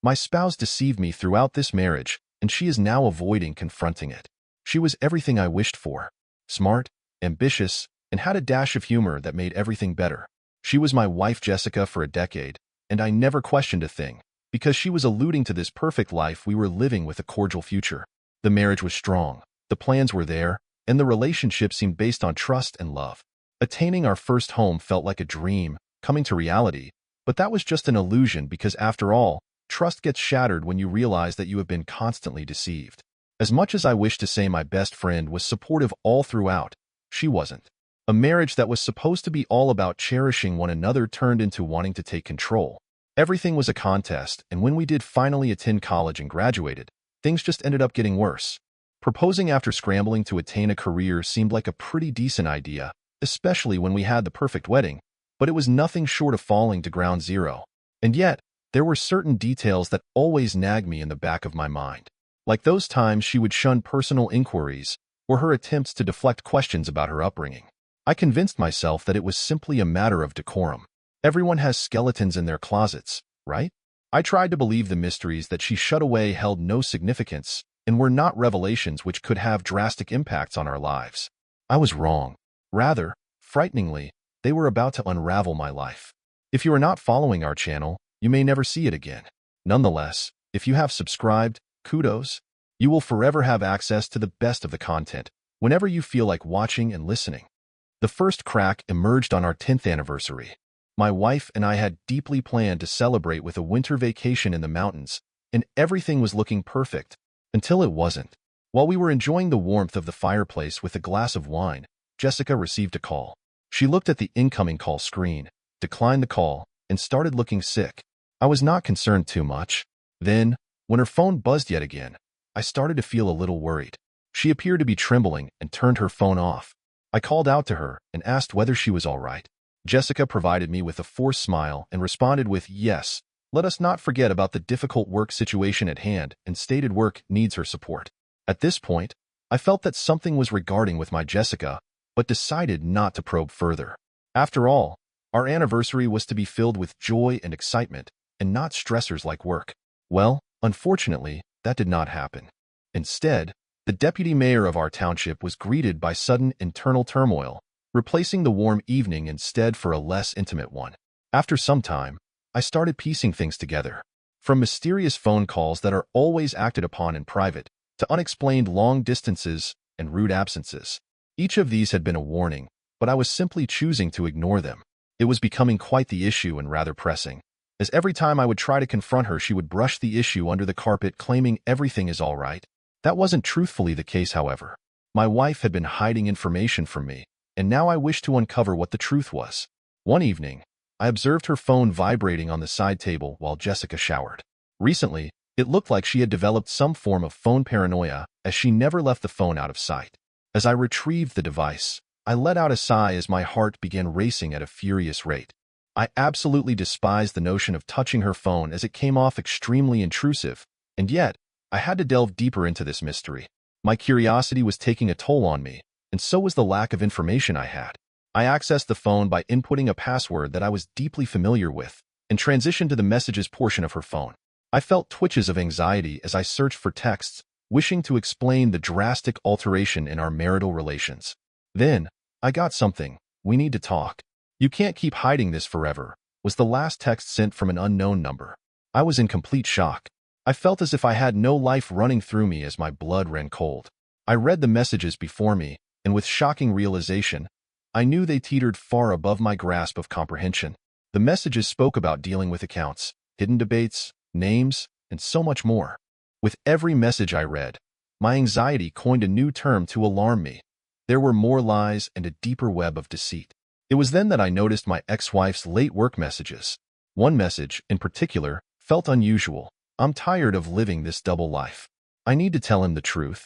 My spouse deceived me throughout this marriage, and she is now avoiding confronting it. She was everything I wished for. Smart, ambitious, and had a dash of humor that made everything better. She was my wife Jessica for a decade, and I never questioned a thing, because she was alluding to this perfect life we were living with a cordial future. The marriage was strong, the plans were there, and the relationship seemed based on trust and love. Attaining our first home felt like a dream, coming to reality, but that was just an illusion because after all, trust gets shattered when you realize that you have been constantly deceived. As much as I wish to say my best friend was supportive all throughout, she wasn't. A marriage that was supposed to be all about cherishing one another turned into wanting to take control. Everything was a contest, and when we did finally attend college and graduated, things just ended up getting worse. Proposing after scrambling to attain a career seemed like a pretty decent idea, especially when we had the perfect wedding, but it was nothing short of falling to ground zero. And yet, there were certain details that always nagged me in the back of my mind. Like those times she would shun personal inquiries, or her attempts to deflect questions about her upbringing. I convinced myself that it was simply a matter of decorum. Everyone has skeletons in their closets, right? I tried to believe the mysteries that she shut away held no significance and were not revelations which could have drastic impacts on our lives. I was wrong. Rather, frighteningly, they were about to unravel my life. If you are not following our channel, you may never see it again. Nonetheless, if you have subscribed, kudos. You will forever have access to the best of the content whenever you feel like watching and listening. The first crack emerged on our 10th anniversary. My wife and I had deeply planned to celebrate with a winter vacation in the mountains, and everything was looking perfect, until it wasn't. While we were enjoying the warmth of the fireplace with a glass of wine, Jessica received a call. She looked at the incoming call screen, declined the call, and started looking sick. I was not concerned too much. Then, when her phone buzzed yet again, I started to feel a little worried. She appeared to be trembling and turned her phone off. I called out to her and asked whether she was all right. Jessica provided me with a forced smile and responded with, "Yes, let us not forget about the difficult work situation at hand," and stated work needs her support. At this point, I felt that something was regarding with my Jessica, but decided not to probe further. After all, our anniversary was to be filled with joy and excitement, and not stressors like work. Well, unfortunately, that did not happen. Instead, the deputy mayor of our township was greeted by sudden internal turmoil, replacing the warm evening instead for a less intimate one. After some time, I started piecing things together. From mysterious phone calls that are always acted upon in private, to unexplained long distances and rude absences. Each of these had been a warning, but I was simply choosing to ignore them. It was becoming quite the issue and rather pressing, as every time I would try to confront her she would brush the issue under the carpet claiming everything is all right. That wasn't truthfully the case, however. My wife had been hiding information from me, and now I wished to uncover what the truth was. One evening, I observed her phone vibrating on the side table while Jessica showered. Recently, it looked like she had developed some form of phone paranoia, as she never left the phone out of sight. As I retrieved the device, I let out a sigh as my heart began racing at a furious rate. I absolutely despised the notion of touching her phone as it came off extremely intrusive, and yet, I had to delve deeper into this mystery. My curiosity was taking a toll on me, and so was the lack of information I had. I accessed the phone by inputting a password that I was deeply familiar with, and transitioned to the messages portion of her phone. I felt twitches of anxiety as I searched for texts, wishing to explain the drastic alteration in our marital relations. Then, I got something. "We need to talk. You can't keep hiding this forever," was the last text sent from an unknown number. I was in complete shock. I felt as if I had no life running through me as my blood ran cold. I read the messages before me, and with shocking realization, I knew they teetered far above my grasp of comprehension. The messages spoke about dealing with accounts, hidden debates, names, and so much more. With every message I read, my anxiety coined a new term to alarm me. There were more lies and a deeper web of deceit. It was then that I noticed my ex-wife's late work messages. One message, in particular, felt unusual. "I'm tired of living this double life. I need to tell him the truth."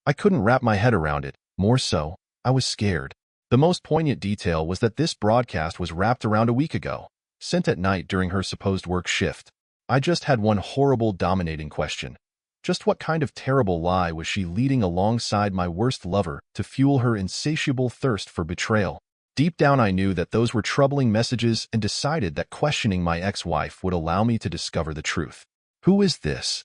I couldn't wrap my head around it. More so, I was scared. The most poignant detail was that this broadcast was wrapped around a week ago, sent at night during her supposed work shift. I just had one horrible dominating question. Just what kind of terrible lie was she leading alongside my worst lover to fuel her insatiable thirst for betrayal? Deep down I knew that those were troubling messages and decided that questioning my ex-wife would allow me to discover the truth. Who is this?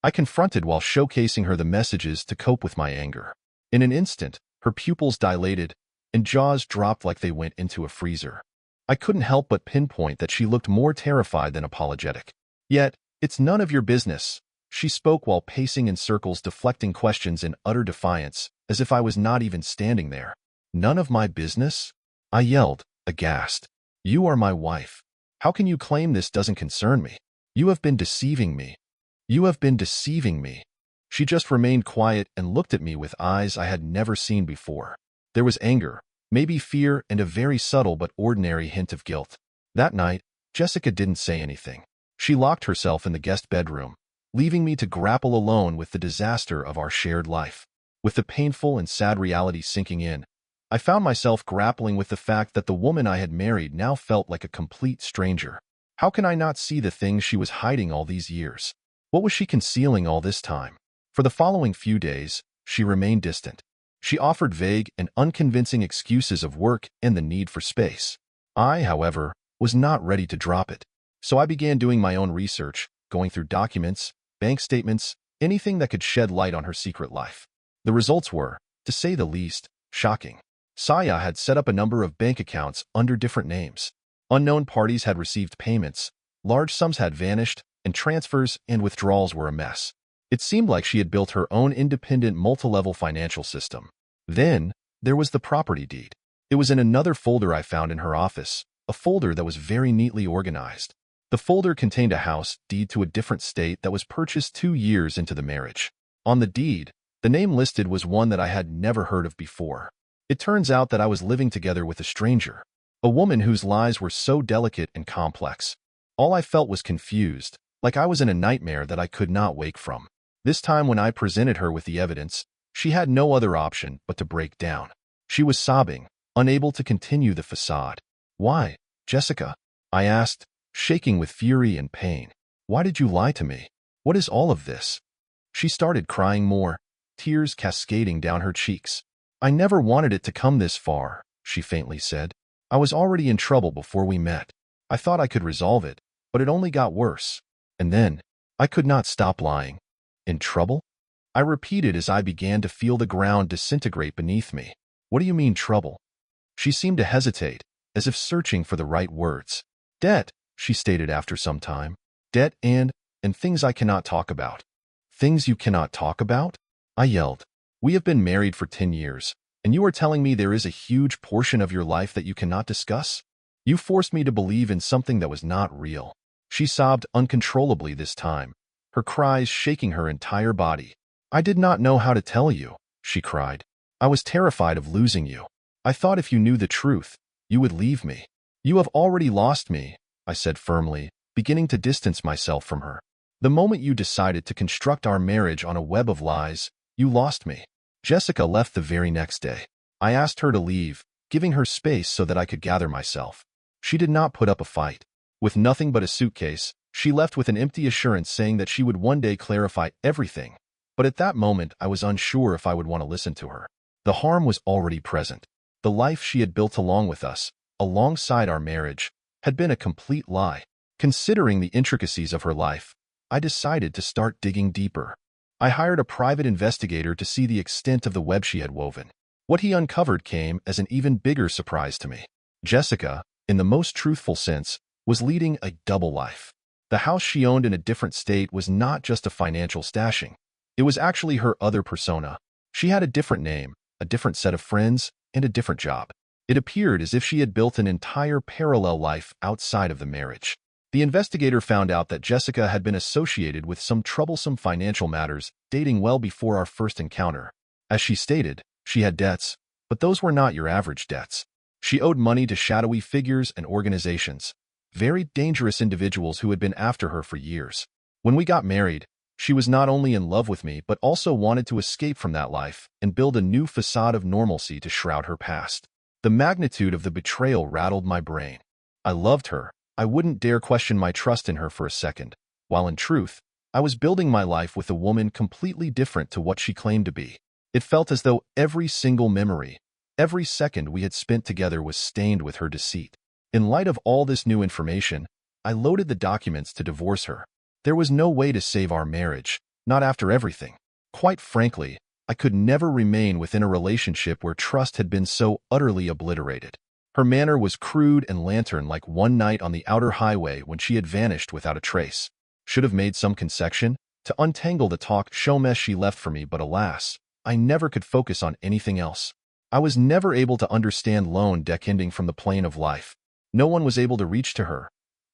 I confronted while showcasing her the messages to cope with my anger. In an instant, her pupils dilated and jaws dropped like they went into a freezer. I couldn't help but pinpoint that she looked more terrified than apologetic. Yet, it's none of your business, she spoke while pacing in circles, deflecting questions in utter defiance, as if I was not even standing there. None of my business? I yelled, aghast. You are my wife. How can you claim this doesn't concern me? You have been deceiving me. You have been deceiving me. She just remained quiet and looked at me with eyes I had never seen before. There was anger, maybe fear, and a very subtle but ordinary hint of guilt. That night, Jessica didn't say anything. She locked herself in the guest bedroom, leaving me to grapple alone with the disaster of our shared life. With the painful and sad reality sinking in, I found myself grappling with the fact that the woman I had married now felt like a complete stranger. How can I not see the things she was hiding all these years? What was she concealing all this time? For the following few days, she remained distant. She offered vague and unconvincing excuses of work and the need for space. I, however, was not ready to drop it. So I began doing my own research, going through documents, bank statements, anything that could shed light on her secret life. The results were, to say the least, shocking. Saya had set up a number of bank accounts under different names. Unknown parties had received payments, large sums had vanished, and transfers and withdrawals were a mess. It seemed like she had built her own independent multi-level financial system. Then, there was the property deed. It was in another folder I found in her office, a folder that was very neatly organized. The folder contained a house deed to a different state that was purchased 2 years into the marriage. On the deed, the name listed was one that I had never heard of before. It turns out that I was living together with a stranger, a woman whose lies were so delicate and complex. All I felt was confused, like I was in a nightmare that I could not wake from. This time when I presented her with the evidence, she had no other option but to break down. She was sobbing, unable to continue the facade. Why, Jessica? I asked, shaking with fury and pain. Why did you lie to me? What is all of this? She started crying more, tears cascading down her cheeks. I never wanted it to come this far, she faintly said. I was already in trouble before we met. I thought I could resolve it, but it only got worse. And then, I could not stop lying. In trouble? I repeated as I began to feel the ground disintegrate beneath me. What do you mean trouble? She seemed to hesitate, as if searching for the right words. Debt, she stated after some time. Debt and things I cannot talk about. Things you cannot talk about? I yelled. We have been married for 10 years, and you are telling me there is a huge portion of your life that you cannot discuss? You forced me to believe in something that was not real. She sobbed uncontrollably this time, her cries shaking her entire body. I did not know how to tell you, she cried. I was terrified of losing you. I thought if you knew the truth, you would leave me. You have already lost me, I said firmly, beginning to distance myself from her. The moment you decided to construct our marriage on a web of lies, you lost me. Jessica left the very next day. I asked her to leave, giving her space so that I could gather myself. She did not put up a fight. With nothing but a suitcase, she left with an empty assurance saying that she would one day clarify everything. But at that moment, I was unsure if I would want to listen to her. The harm was already present. The life she had built along with us, alongside our marriage, had been a complete lie. Considering the intricacies of her life, I decided to start digging deeper. I hired a private investigator to see the extent of the web she had woven. What he uncovered came as an even bigger surprise to me. Jessica, in the most truthful sense, was leading a double life. The house she owned in a different state was not just a financial stashing. It was actually her other persona. She had a different name, a different set of friends, and a different job. It appeared as if she had built an entire parallel life outside of the marriage. The investigator found out that Jessica had been associated with some troublesome financial matters dating well before our first encounter. As she stated, she had debts, but those were not your average debts. She owed money to shadowy figures and organizations, very dangerous individuals who had been after her for years. When we got married, she was not only in love with me but also wanted to escape from that life and build a new facade of normalcy to shroud her past. The magnitude of the betrayal rattled my brain. I loved her. I wouldn't dare question my trust in her for a second, while in truth, I was building my life with a woman completely different to what she claimed to be. It felt as though every single memory, every second we had spent together was stained with her deceit. In light of all this new information, I loaded the documents to divorce her. There was no way to save our marriage, not after everything. Quite frankly, I could never remain within a relationship where trust had been so utterly obliterated. Her manner was crude and lantern-like one night on the outer highway when she had vanished without a trace. Should have made some concession to untangle the talk show mess she left for me, but alas, I never could focus on anything else. I was never able to understand loan decending from the plane of life. No one was able to reach to her.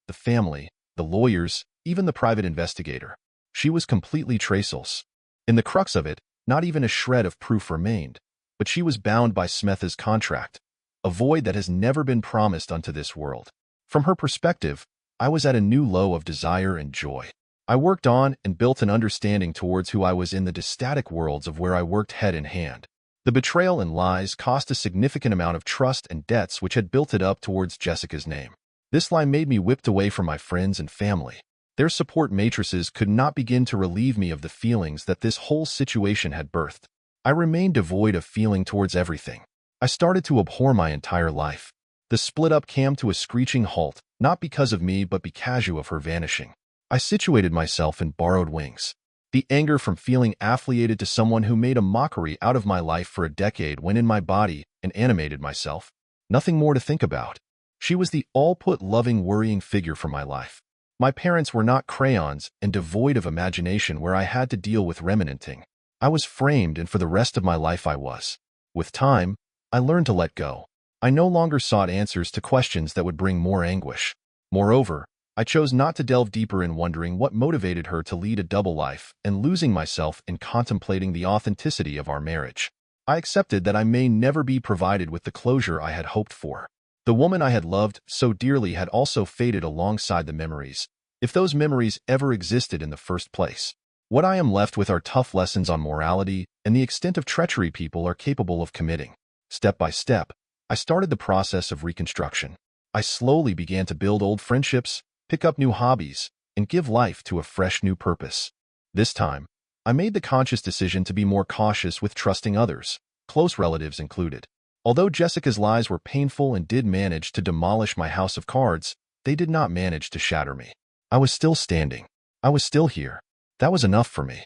The family, the lawyers, even the private investigator. She was completely traceless. In the crux of it, not even a shred of proof remained, but she was bound by Smetha's contract, a void that has never been promised unto this world. From her perspective, I was at a new low of desire and joy. I worked on and built an understanding towards who I was in the dystatic worlds of where I worked head in hand. The betrayal and lies cost a significant amount of trust and debts which had built it up towards Jessica's name. This lie made me whipped away from my friends and family. Their support matrices could not begin to relieve me of the feelings that this whole situation had birthed. I remained devoid of feeling towards everything. I started to abhor my entire life. The split-up came to a screeching halt, not because of me but because of her vanishing. I situated myself in borrowed wings. The anger from feeling affiliated to someone who made a mockery out of my life for a decade went in my body and animated myself. Nothing more to think about. She was the all-put loving, worrying figure for my life. My parents were not crayons and devoid of imagination where I had to deal with remanenting. I was framed, and for the rest of my life I was. With time, I learned to let go. I no longer sought answers to questions that would bring more anguish. Moreover, I chose not to delve deeper in wondering what motivated her to lead a double life and losing myself in contemplating the authenticity of our marriage. I accepted that I may never be provided with the closure I had hoped for. The woman I had loved so dearly had also faded alongside the memories, if those memories ever existed in the first place. What I am left with are tough lessons on morality and the extent of treachery people are capable of committing. Step by step, I started the process of reconstruction. I slowly began to build old friendships, pick up new hobbies, and give life to a fresh new purpose. This time, I made the conscious decision to be more cautious with trusting others, close relatives included. Although Jessica's lies were painful and did manage to demolish my house of cards, they did not manage to shatter me. I was still standing. I was still here. That was enough for me.